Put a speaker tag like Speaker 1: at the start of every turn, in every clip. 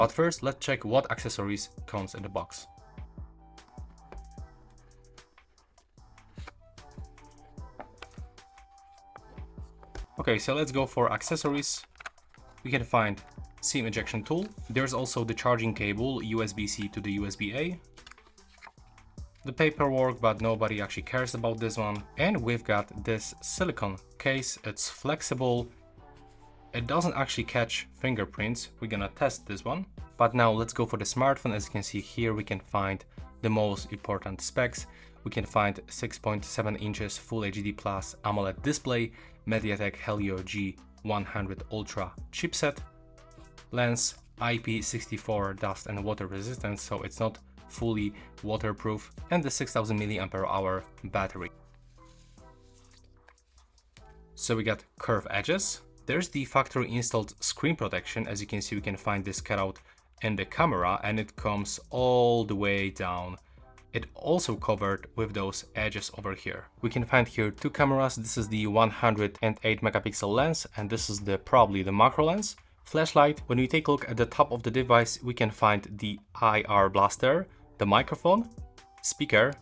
Speaker 1: But first, let's check what accessories comes in the box. Okay, so let's go for accessories. We can find SIM ejection tool. There's also the charging cable, USB-C to the USB-A. The paperwork, but nobody actually cares about this one. And we've got this silicone case. It's flexible. It doesn't actually catch fingerprints. We're gonna test this one. But now let's go for the smartphone. As you can see here, we can find the most important specs. We can find 6.7 inches Full HD Plus AMOLED display, MediaTek Helio G100 Ultra chipset, lens IP64 dust and water resistant, so it's not fully waterproof, and the 6000 mAh battery. So we got curved edges. There's the factory installed screen protection. As you can see, we can find this cutout in the camera, and it comes all the way down. It also covered with those edges over here. We can find here two cameras. This is the 108 megapixel lens, and this is probably the macro lens. Flashlight. When we take a look at the top of the device, we can find the IR blaster, the microphone, speaker,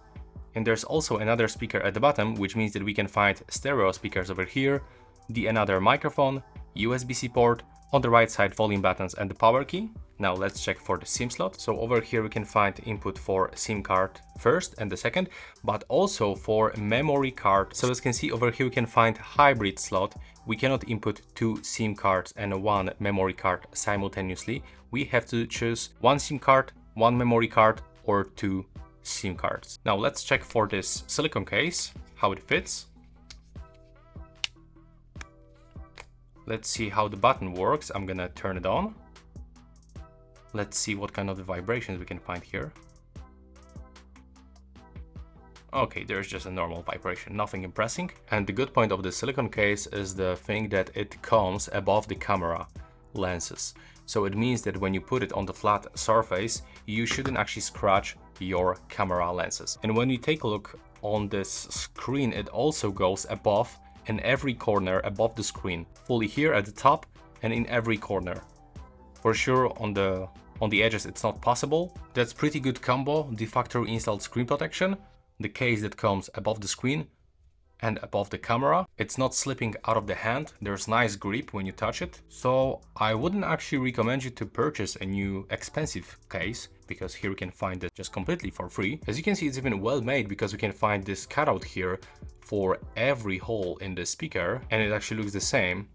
Speaker 1: and there's also another speaker at the bottom, which means that we can find stereo speakers over here, another microphone, USB-C port, on the right side volume buttons and the power key. Now let's check for the SIM slot. So over here we can find input for SIM card first and the second, but also for memory card. So as you can see over here we can find hybrid slot. We cannot input two SIM cards and one memory card simultaneously. We have to choose one SIM card, one memory card, or two SIM cards. Now let's check for this silicone case, how it fits. Let's see how the button works. I'm gonna turn it on. Let's see what kind of vibrations we can find here. Okay, there's just a normal vibration, nothing impressive. And the good point of the silicone case is the thing that it comes above the camera lenses. So it means that when you put it on the flat surface, you shouldn't actually scratch your camera lenses. And when you take a look on this screen, it also goes above in every corner above the screen, fully here at the top and in every corner. For sure on the edges it's not possible. That's pretty good combo, the factory installed screen protection, the case that comes above the screen and above the camera. It's not slipping out of the hand, there's nice grip when you touch it. So I wouldn't actually recommend you to purchase a new expensive case, because here you can find it just completely for free. As you can see, it's even well made, because we can find this cutout here for every hole in the speaker, and it actually looks the same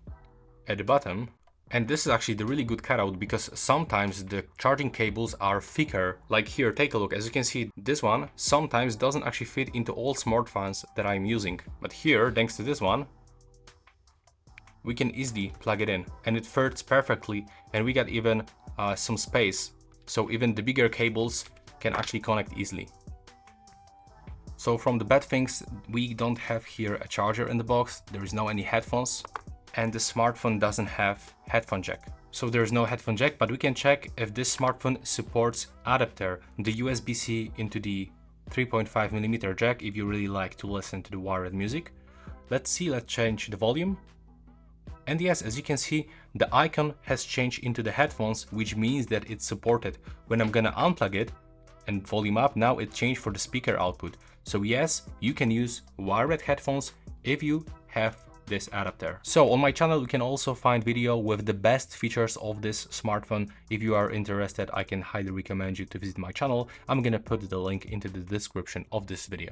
Speaker 1: at the bottom. And this is actually the really good cutout, because sometimes the charging cables are thicker. Like here, take a look. As you can see, this one sometimes doesn't actually fit into all smartphones that I'm using. But here, thanks to this one, we can easily plug it in and it fits perfectly. And we got even some space. So even the bigger cables can actually connect easily. So from the bad things, we don't have here a charger in the box. There is no any headphones. And the smartphone doesn't have headphone jack. So there's no headphone jack, but we can check if this smartphone supports adapter, the USB-C into the 3.5mm jack if you really like to listen to the wired music. Let's see, let's change the volume. And yes, as you can see, the icon has changed into the headphones, which means that it's supported. When I'm gonna unplug it and volume up, now it changed for the speaker output. So yes, you can use wired headphones if you have this adapter. So on my channel you can also find video with the best features of this smartphone. If you are interested, I can highly recommend you to visit my channel. I'm gonna put the link into the description of this video.